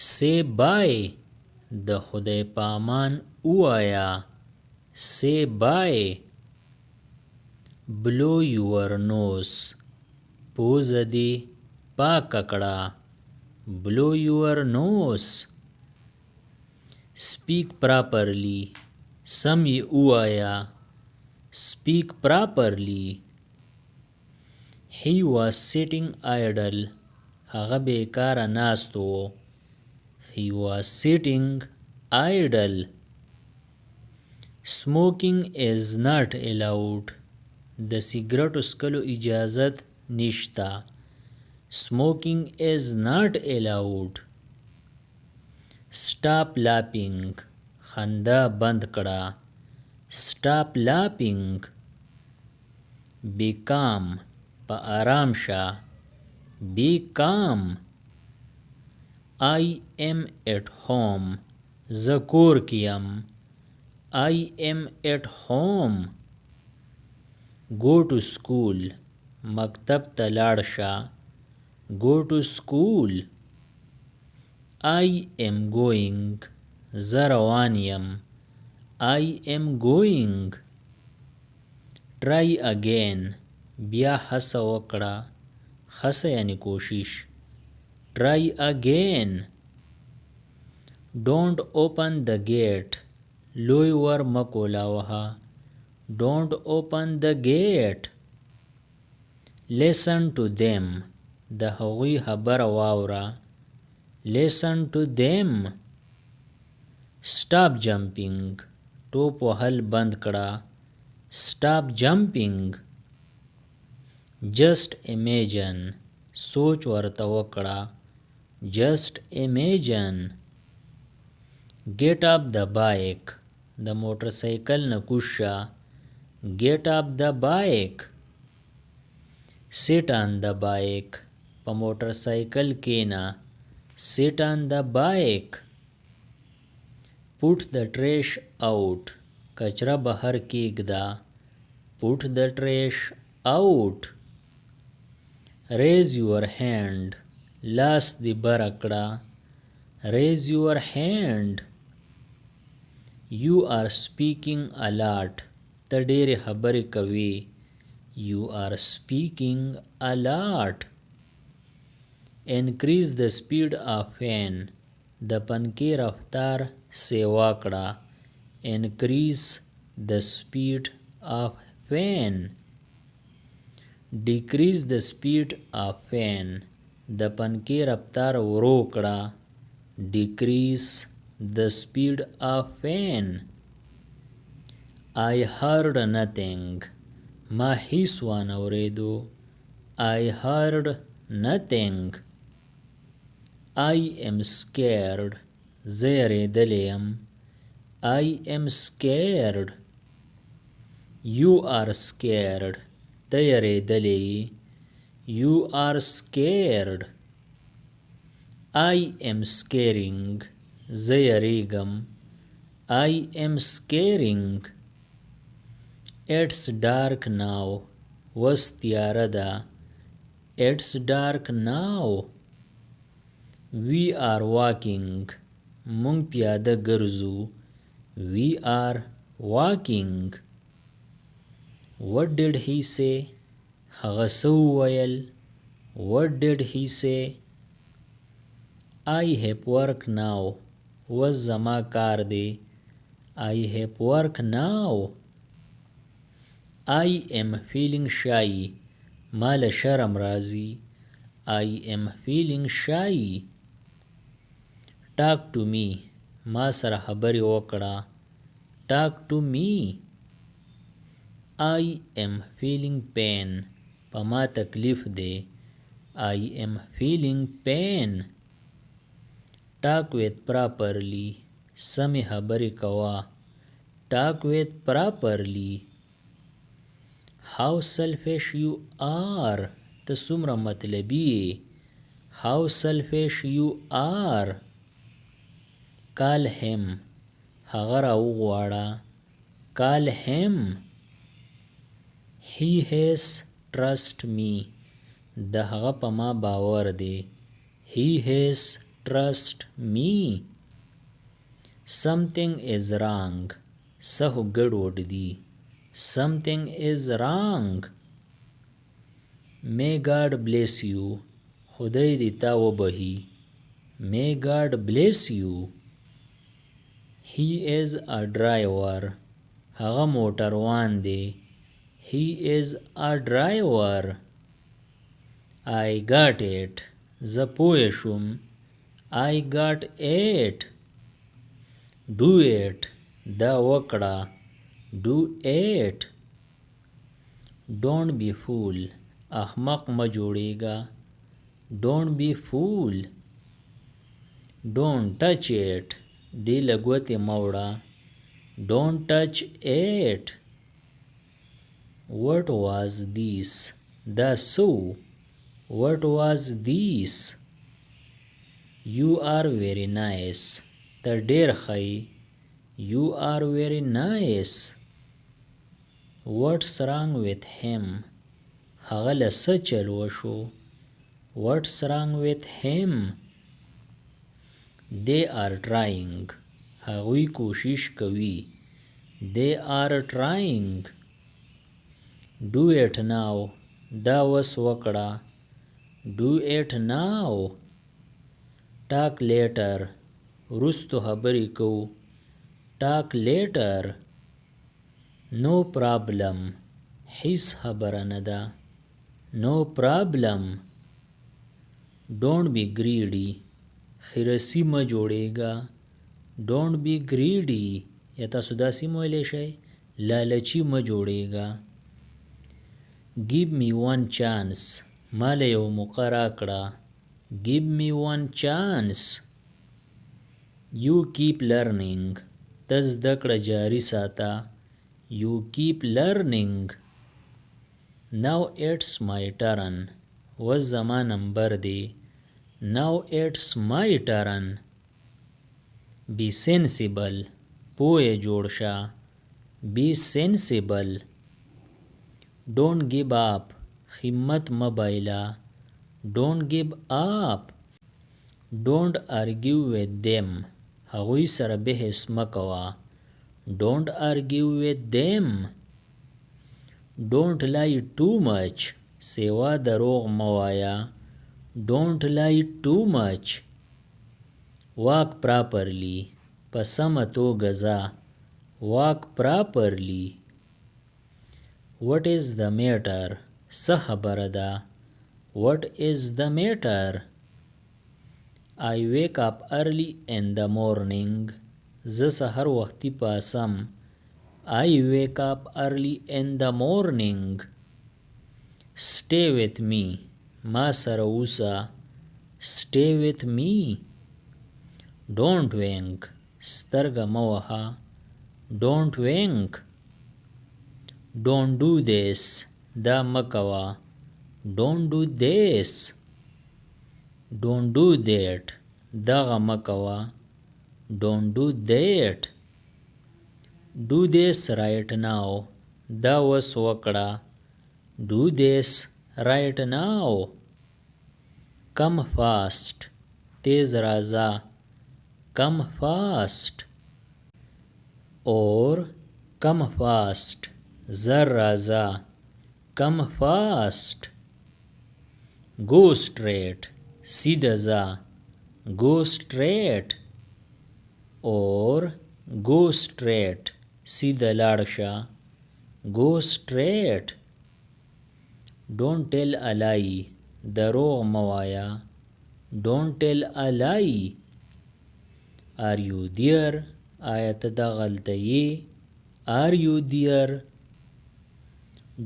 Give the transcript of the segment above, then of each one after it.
say bye د خدای پامان اوایا say bye blow your nose پوزه دې پاکه کړه blow your nose speak properly سم یې اوایا speak properly he was sitting idle هغه بیکاره ناست و he was sitting idle smoking is not allowed د سیګریټو څکلو اجازت نشته smoking is not allowed stop laughing خندا بند کړه stop laughing be calm په آرام شه be calm I am at home زه کور کې یم I am at home go to school مکتب ته لاړ شه go to school I am going زه روان یم I am going try again بیا هڅه وکړه هڅه یعنی کوشش try again don't open the gate لوی ور مکولاوها don't open the gate listen to them د هغوی خبره واوره listen to them stop jumping ټوپ وهل بند کړه stop jumping just imagine سوچ ورته وکړه just imagine get up the bike د موټر سایکل نه کوز شه get up the bike sit on the bike په موټر سایکل کېنه sit on the bike put the trash out کچره بهر کېږده put the trash out raise your hand لاس دې بره کړه raise your hand you are speaking a lot ته ډېرې خبرې کوي you are speaking a lot increase the speed of fan د پنکې رفتار سیوا کړه increase the speed of fan decrease the speed of fan د پنکې رفتار ورو کړه decrease the speed of fan I heard nothing ما هیڅ وانه اوریدو I heard nothing I am scared زه یریدلی یم I am scared you are scared ته یریدلی you are scared I am scaring زه یریږم I am scaring it's dark now وس تیاره ده it's dark now we are walking مونږ پیاده ګرځو we are walking what did he say هغه څه وویل what did he say I have work now وس زما کار دی I have work now I am feeling shy ما له شرم راځي I am feeling shy talk to me ما سره خبرې وکړه talk to me I am feeling pain په ما تکلیف دی I am feeling pain talk with properly سمې خبرې کوه talk with properly how selfish you are ته څومره مطلبي یې how selfish you are call him هغه راوغواړه call him he has trust me د هغه په ما باور دی he has trust me. Something is wrong. څه ګډوډ دي. Something is wrong. May God bless you. خدای دې تا وبخي. May God bless you. He is a driver. هغه موټروان دی. He is a driver. I got it. زه پوه شوم. I got it. Do it. دا وکړه. Do it. Don't be fool. احمق مه جوړېږه. Don't be fool. Don't touch it. دې له ګوتې مه وړه. Don't touch it. What was this? دا څه و. What was this? You are very nice. ته ډېر ښه یې. You are very nice. What's wrong with him? هغه له څه چل وشو. What's wrong with him? They are trying. هغوی کوشش کوي. They are trying. Do it now. دا وس وکړه. Do it now. Talk later. وروستو خبرې کوو. Talk later. No problem. هیڅ خبره نه ده. No problem. Don't be greedy. خرسي مه جوړېږه. Don't be greedy. یا تاسو داسې هم ویلی شئ. لالچي مه جوړېږه. Give me one chance. ما له یو موقع راکړه. Give me one chance. You keep learning. ته زده کړه جاري ساته. You keep learning. Now it's my turn. اوس زما نمبر دی. Now it's my turn. Be sensible. پوه جوړ شه. Be sensible. Don't give up. همت مه بایله. Don't give up. Don't argue with them. هغوی سره بحث مه کوه. Don't argue with them. Don't lie too much. سیوا دروغ مه وایه. Don't lie too much. Walk properly. په سمه توګه ځه. Walk properly. What is the matter? څه خبره ده. What is the matter? I wake up early in the morning. زه سحر وختي پاسم. I wake up early in the morning. Stay with me. ما سره اوسه. Stay with me. Don't wink. سترګه مه وهه. Don't wink. Don't do this. دا مه کوه. Don't do this. Don't do that. دغه مه کوه. Don't do that. Do this right now. دا وس وکړه. Do this right now. Come fast. تیز راځه. Come fast. Or come fast. زر راځه. Come fast. Go straight. سیده ځه. Go straight. Or go straight. سیده لاړ شه. Go straight. Don't tell a lie. دروغ مه وایه. Don't tell a lie. Are you there? آیا ته دغلته یې. Are you there?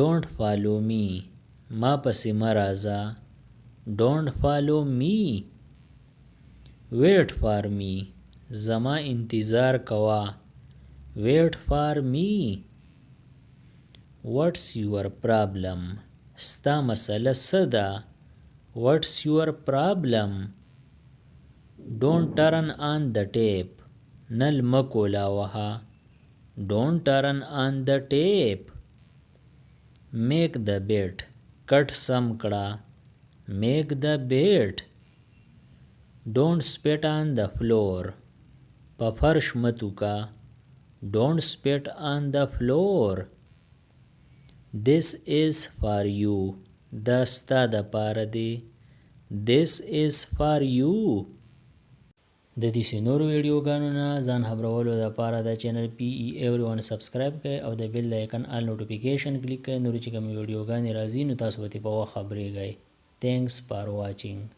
Don't follow me. ما پسې مه راځه. Don't follow me. Wait for me. زما انتظار کوه. Wait for me. What's your problem? ستا مسله څه ده. What's your problem? Don't turn on the tap. نل مه کولاوهه. Don't turn on the tap. Make the bed. کټ سم کړه. Make the bed. Don't spit on the floor. په فرش متوکا. Don't spit on the floor. This is for you. دا ستا د پاره دی. This is for you. د دې نورو ویډیوګانو نه ځان خبرولو دپاره د چینل PE Everyone سبسکرایب کړئ او د بیل د آیکن آل نوټیفیکیشن کلیک کړئ. نورې چې کومې ویډیوګانې راځي نو تاسو به ترې په وخت خبرېږئ. Thanks for watching.